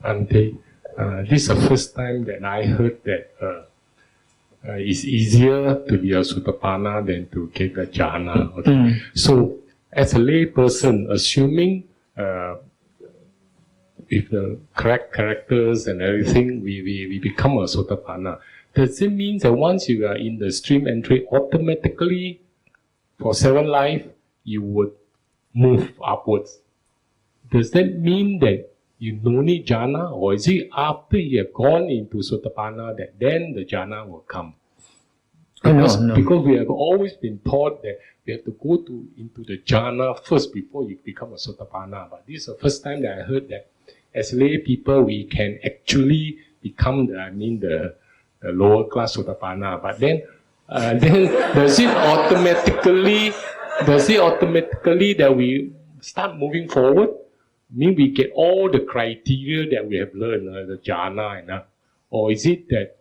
Bhante, this is the first time that I heard that it's easier to be a Sotapanna than to get a jhana. Okay? So, as a lay person, assuming with the correct characters and everything, we become a Sotapanna. Does it mean that once you are in the stream entry, automatically for 7 life, you would move upwards? Does that mean that you no need jhana, or is it after you have gone into Sotapanna that then the jhana will come? Because we have always been taught that we have to go into the jhana first before you become a Sotapanna. But this is the first time that I heard that as lay people we can actually become the lower class Sotapanna. But then does it automatically that we start moving forward? Mean we get all the criteria that we have learned, the jhana, or is it that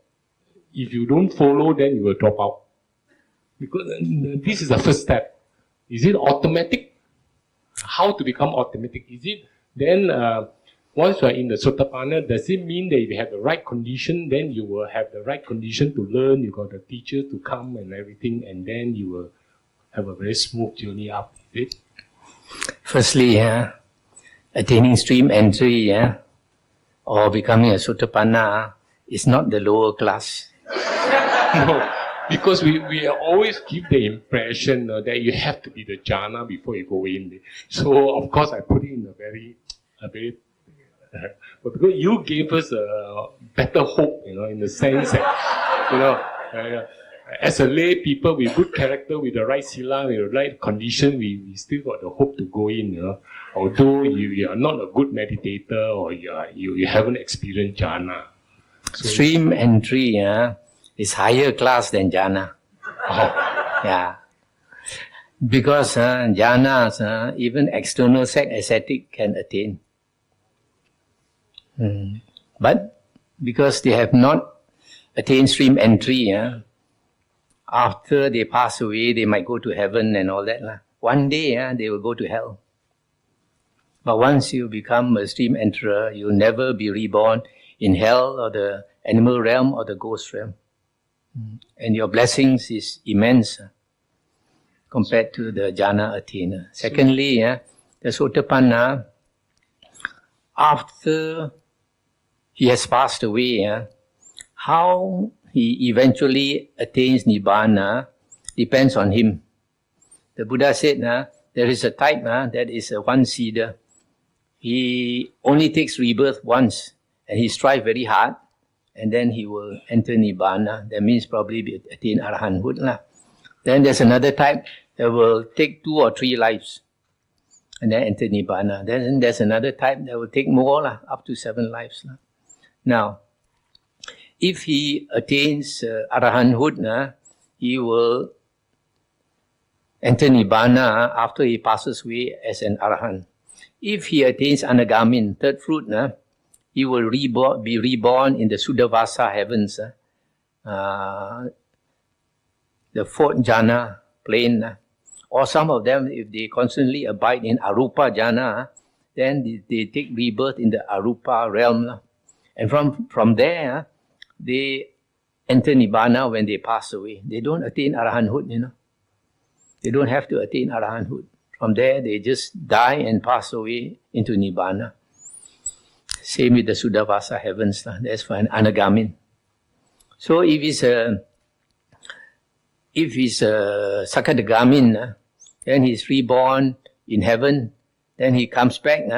if you don't follow, then you will drop out? Because this is the first step. Is it automatic? How to become automatic? Is it then once you are in the Sotapanna, does it mean that if you have the right condition, then you will have the right condition to learn, you got the teacher to come and everything, and then you will have a very smooth journey up, is it? Firstly, attaining stream entry, or becoming a Sotapanna is not the lower class. No, because we always give the impression that you have to be the jhana before you go in. So of course I put it in a very but because you gave us a better hope, in the sense that, as a lay people with good character, with the right sila, with the right condition, we still got the hope to go in, although you are not a good meditator or you haven't experienced jhana. So stream entry is higher class than jhana. Yeah. Because jhanas, even external ascetic can attain. But because they have not attained stream entry, after they pass away, they might go to heaven and all that. One day, they will go to hell. But once you become a stream enterer, you'll never be reborn in hell or the animal realm or the ghost realm. And your blessings is immense compared to the jhana attainer. Secondly, the Sotapanna, after he has passed away, how he eventually attains Nibbana depends on him. The Buddha said, there is a type that is a one-seeder. He only takes rebirth once and he strives very hard and then he will enter Nibbana. That means probably attain Arahanthood. Then there's another type that will take 2 or 3 lives and then enter Nibbana. Then there's another type that will take more, up to 7 lives. Now, if he attains Arahanthood, he will enter Nibbana after he passes away as an Arahant. If he attains Anagamin, third fruit, he will be reborn in the Suddhavasa heavens, the 4th jhana plane. Or some of them, if they constantly abide in Arupa jhana, then they take rebirth in the Arupa realm. And from there, they enter Nibbana when they pass away. They don't attain Arahanthood, They don't have to attain Arahanthood. From there, they just die and pass away into Nibbana. Same with the Suddhavasa heavens. That's for an Anagamin. So if he's a Sakadagamin, then he's reborn in heaven. Then he comes back,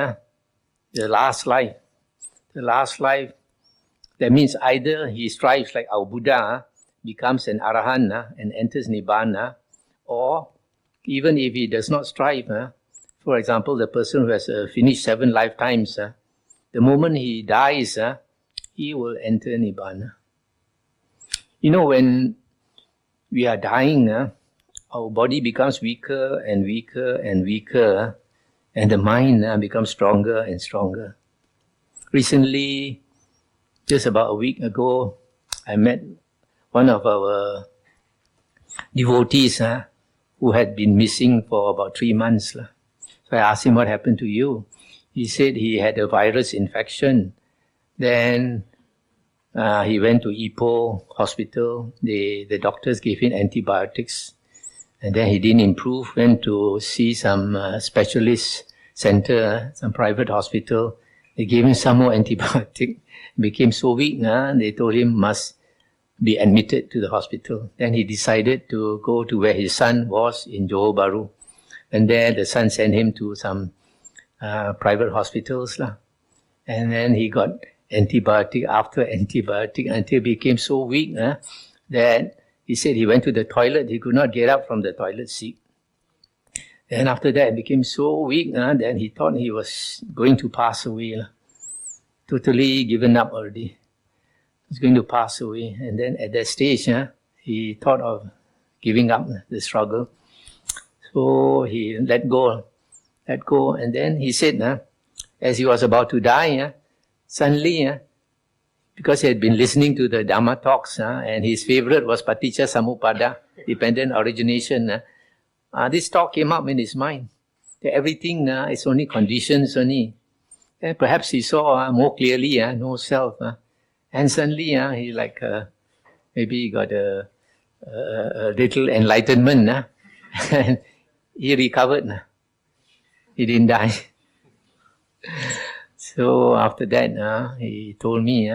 the last life. The last life, that means either he strives like our Buddha, becomes an Arahant and enters Nibbana, or even if he does not strive, for example, the person who has finished 7 lifetimes, the moment he dies, he will enter Nibbana. When we are dying, our body becomes weaker and weaker and weaker, and the mind becomes stronger and stronger. Recently, just about a week ago, I met one of our devotees who had been missing for about 3 months. So I asked him, what happened to you? He said he had a virus infection Then he went to Ipoh hospital. The doctors gave him antibiotics. And then he didn't improve, went to see some specialist center, some private hospital. They gave him some more antibiotic. Became so weak, they told him must be admitted to the hospital. Then he decided to go to where his son was in Johor Bahru. And there the son sent him to some private hospitals. And then he got antibiotic after antibiotic until he became so weak that he said he went to the toilet, he could not get up from the toilet seat. And after that, he became so weak that he thought he was going to pass away. Totally given up already. He was going to pass away. And then at that stage, he thought of giving up the struggle. So he let go. And then he said, as he was about to die, suddenly, because he had been listening to the Dhamma talks, and his favorite was Paticca Samuppada, dependent origination, this talk came up in his mind. That everything is only conditions only. And perhaps he saw more clearly, no self. And suddenly, he maybe he got a little enlightenment, and he recovered. He didn't die. So after that, he told me,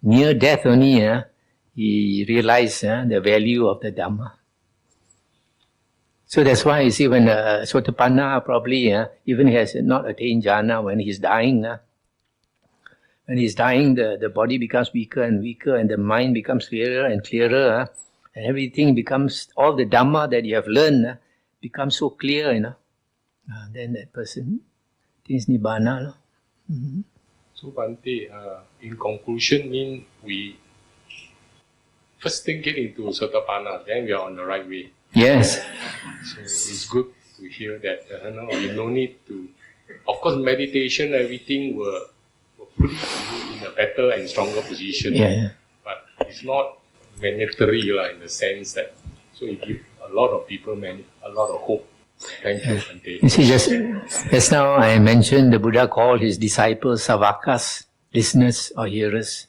near death only, he realized the value of the Dhamma. So that's why you see when Sotapanna probably, even he has not attained jhana, when he's dying, the body becomes weaker and weaker, and the mind becomes clearer and clearer, and everything becomes, all the Dhamma that you have learned becomes so clear, then that person attains Nibbana. Mm-hmm. So Bhante, in conclusion, mean we first thing get into Sotapanna, then we are on the right way. Yes. So it's good to hear that. You no need to. Of course, meditation, everything will put you in a better and stronger position. Yeah. But it's not mandatory in the sense that. So it gives a lot of people a lot of hope. Thank you, Bhante. You see, just now I mentioned the Buddha called his disciples savakas, listeners or hearers.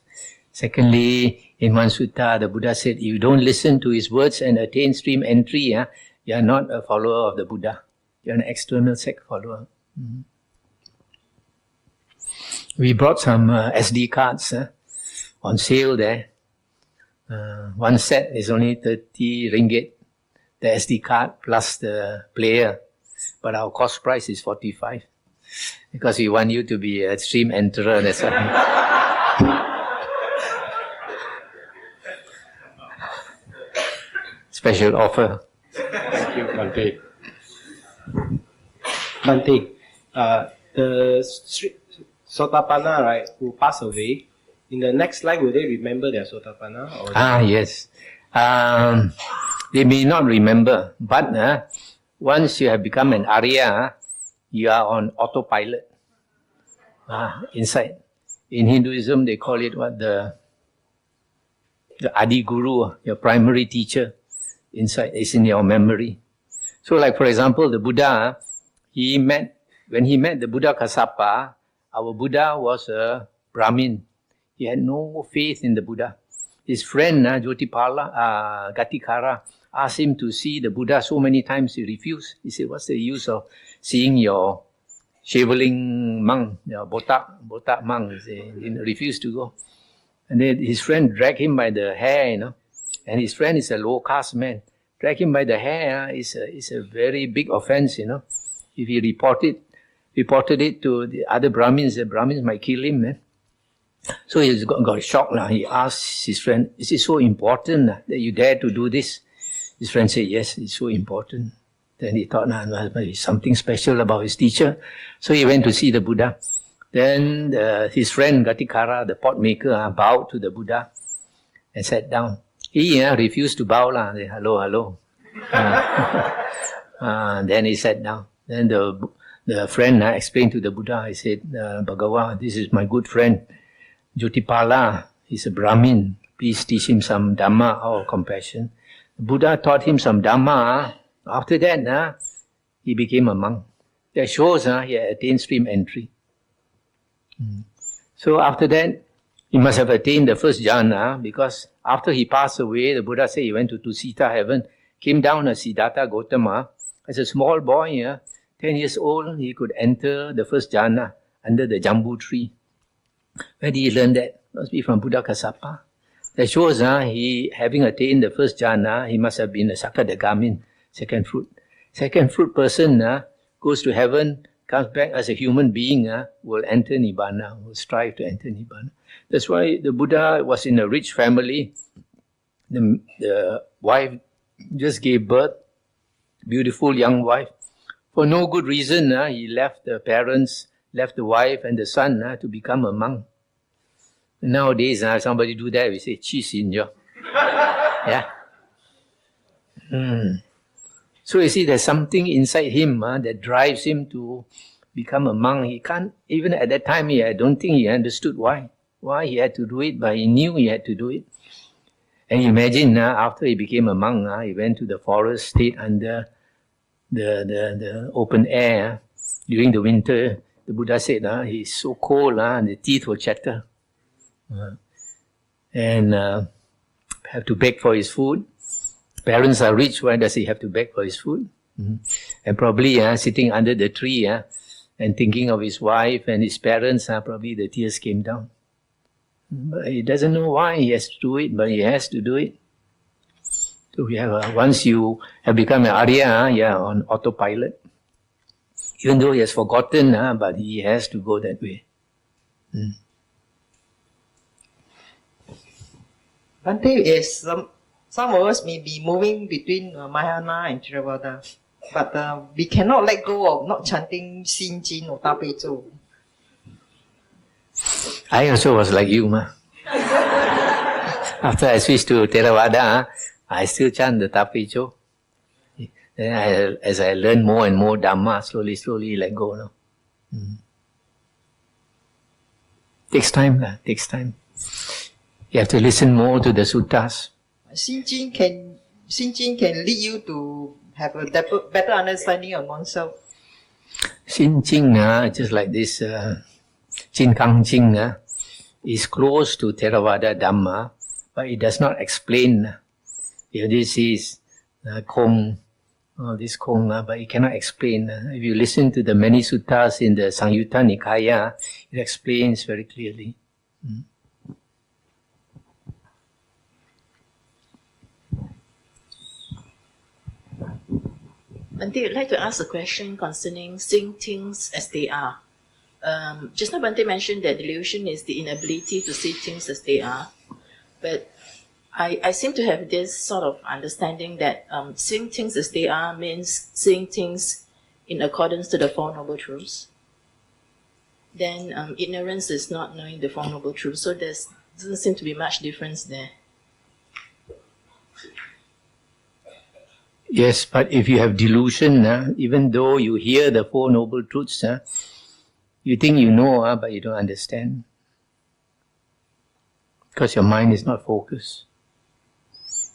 Secondly, in one sutta, the Buddha said, if you don't listen to his words and attain stream entry, you are not a follower of the Buddha. You are an external sect follower. Mm-hmm. We brought some SD cards on sale there. One set is only 30 ringgit, the SD card plus the player. But our cost price is 45. Because we want you to be a stream enterer, that's why. Special offer. Thank you, Bhante. Bhante, the Sotapanna, right, who passed away, in the next life, will they remember their Sotapanna? Or Yes. They may not remember, but once you have become an Arya, you are on autopilot inside. In Hinduism, they call it the Adi Guru, your primary teacher. Inside is in your memory. So, like for example, the Buddha, when he met the Buddha Kassapa, our Buddha was a Brahmin. He had no faith in the Buddha. His friend Jotipala, Gatikara, asked him to see the Buddha so many times. He refused. He said, "What's the use of seeing your shaveling monk, your botak monk?" He refused to go. And then his friend dragged him by the hair, and his friend is a low caste man. Drag him by the hair is a very big offense, If he reported it to the other Brahmins, the Brahmins might kill him, So he got shocked. He asked his friend, "Is it so important that you dare to do this?" His friend said, "Yes, it's so important." Then he thought, there must be something special about his teacher. So he went to see the Buddha. Then his friend Gatikara, the pot maker, bowed to the Buddha and sat down. He refused to bow. Hello. Then he sat down. Then the friend explained to the Buddha. He said, "Bhagavan, this is my good friend Jotipala. He's a Brahmin. Please teach him some Dhamma or compassion." The Buddha taught him some Dhamma. After that, he became a monk. That shows he had attained stream entry. So after that, he must have attained the first jhana, because after he passed away, the Buddha said he went to Tusita heaven, came down as Siddhartha Gautama. As a small boy, 10 years old, he could enter the first jhana under the jambu tree. Where did he learn that? Must be from Buddha Kassapa. That shows he, having attained the first jhana, he must have been a Sakadagamin, second fruit. Second fruit person goes to heaven, comes back as a human being, will enter Nibbana, will strive to enter Nibbana. That's why the Buddha was in a rich family. The wife just gave birth, beautiful young wife. For no good reason, he left the parents, left the wife and the son to become a monk. Nowadays, somebody do that, we say, chi sin jo. Yeah. So you see, there's something inside him that drives him to become a monk. He can't, even at that time, I don't think he understood why he had to do it, but he knew he had to do it. And imagine, after he became a monk, he went to the forest, stayed under the open air. During the winter, the Buddha said, he's so cold, and the teeth will chatter. And have to beg for his food. Parents are rich, why does he have to beg for his food? And probably sitting under the tree and thinking of his wife and his parents, probably the tears came down. But he doesn't know why he has to do it, but he has to do it. So we have once you have become an Arya, on autopilot. Even though he has forgotten, but he has to go that way. Bhante, is some of us may be moving between Mahayana and Theravada, but we cannot let go of not chanting Xin Jin or Ta Pei Zhou. I also was like you, After I switched to Theravada, I still chant the Ta Pei Zhou. Then as I learn more and more Dhamma, slowly let go. No? Takes time. Takes time. You have to listen more to the suttas. Xin Jin can lead you to have a better understanding of oneself. Xin Jing, just like this Jin Kang Jing, is close to Theravada Dhamma, but it does not explain. This is Kong, this Kong, but it cannot explain. If you listen to the many suttas in the Sangyutta Nikaya, it explains very clearly. Bhante, I'd like to ask a question concerning seeing things as they are. Just now Bhante mentioned that delusion is the inability to see things as they are. But I seem to have this sort of understanding that seeing things as they are means seeing things in accordance to the Four Noble Truths. Then ignorance is not knowing the Four Noble Truths. So there doesn't seem to be much difference there. Yes, but if you have delusion, even though you hear the Four Noble Truths, you think you know, but you don't understand. Because your mind is not focused.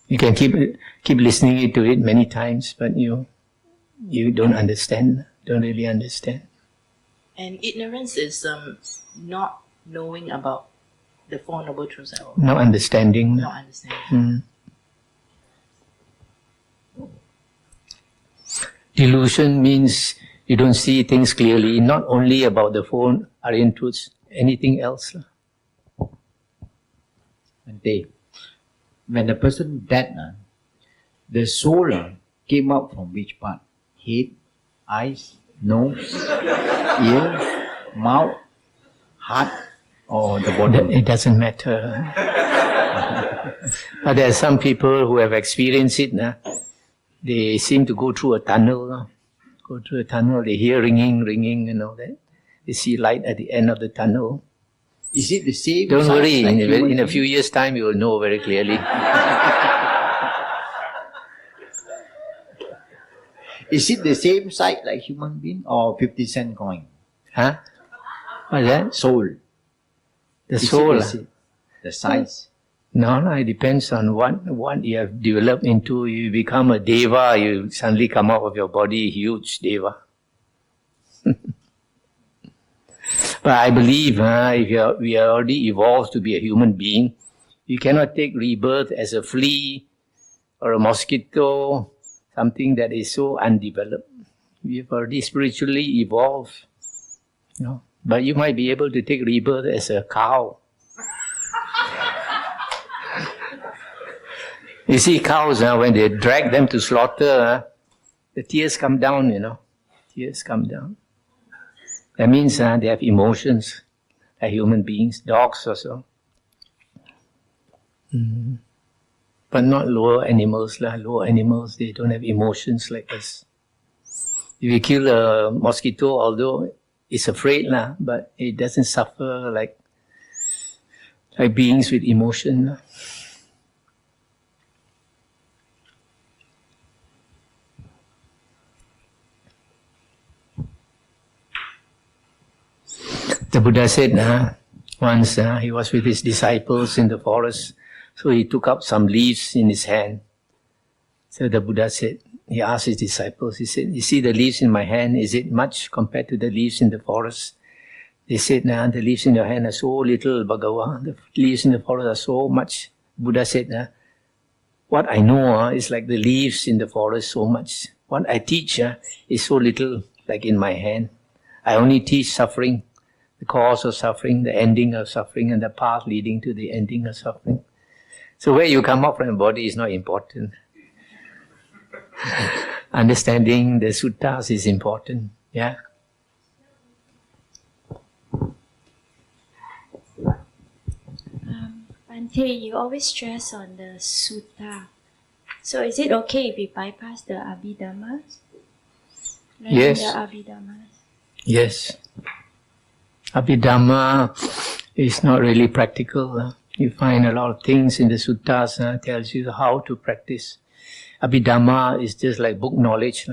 You can keep listening to it many times, but you don't understand, don't really understand. And ignorance is not knowing about the Four Noble Truths at all. No understanding. Not understanding. Delusion means you don't see things clearly, not only about the Four Aryan Truths, anything else. Bhante, when the person died, the soul came out from which part? Head, eyes, nose, ear, mouth, heart, or the body? It doesn't matter. But there are some people who have experienced it. They seem to go through a tunnel. They hear ringing and all that. They see light at the end of the tunnel. Is it the same? Don't worry, like in a few years' time you will know very clearly. Is it the same size like human being or 50-cent coin? Huh? What's that? Soul. The Is soul. it the size. No, it depends on what you have developed into. You become a deva, you suddenly come out of your body, huge deva. But I believe if we are already evolved to be a human being, you cannot take rebirth as a flea or a mosquito, something that is so undeveloped. We have already spiritually evolved. You know? But you might be able to take rebirth as a cow. You see cows, when they drag them to slaughter, the tears come down, Tears come down. That means they have emotions, like human beings, dogs also. But not lower animals. Lower animals, they don't have emotions like us. If you kill a mosquito, although it's afraid, but it doesn't suffer like beings with emotion. The Buddha said, once he was with his disciples in the forest, so he took up some leaves in his hand. So the Buddha said, he asked his disciples, he said, you see the leaves in my hand, is it much compared to the leaves in the forest? They said, the leaves in your hand are so little, Bhagawa. The leaves in the forest are so much. Buddha said, what I know is like the leaves in the forest so much. What I teach is so little, like in my hand. I only teach suffering, the cause of suffering, the ending of suffering, and the path leading to the ending of suffering. So where you come up from the body is not important. Understanding the suttas is important. Yeah. Bhante, you always stress on the sutta. So is it okay if we bypass the Abhidhammas? Yes. The Abhidhammas. Yes. Abhidhamma is not really practical. You find a lot of things in the suttas tells you how to practice. Abhidhamma is just like book knowledge.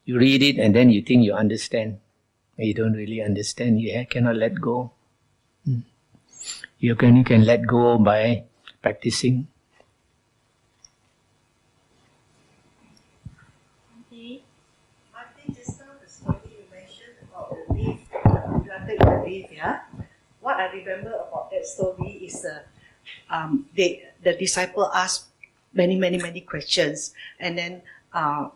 You read it and then you think you understand. You don't really understand. You cannot let go. You can let go by practicing. Okay. I think just now the story you mentioned about the leaf, the leaf, yeah? What I remember about that story is the disciple asked many questions, and then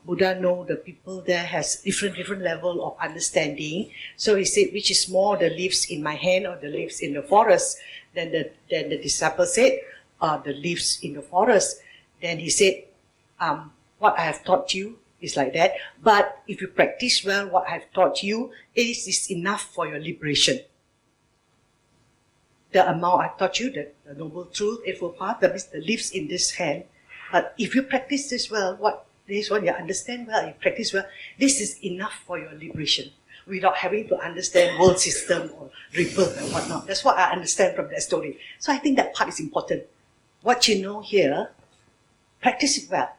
Buddha know the people there has different level of understanding. So he said, which is more, the leaves in my hand or the leaves in the forest? Then the disciple said, the leaves in the forest. Then he said, what I have taught you is like that. But if you practice well what I have taught you, it is enough for your liberation. The amount I taught you, the noble truth, eightfold path, that means the leaves in this hand. But if you practice this well, you understand well, you practice well, this is enough for your liberation, without having to understand world system or rebirth and whatnot. That's what I understand from that story. So I think that part is important. What you know here, practice it well,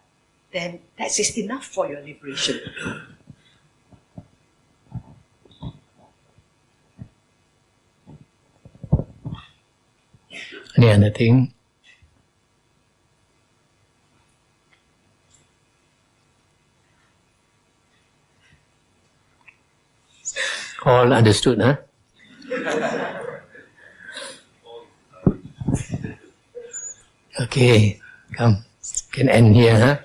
then that is enough for your liberation. Any other thing? All understood, huh? Okay, come. Can end here, huh?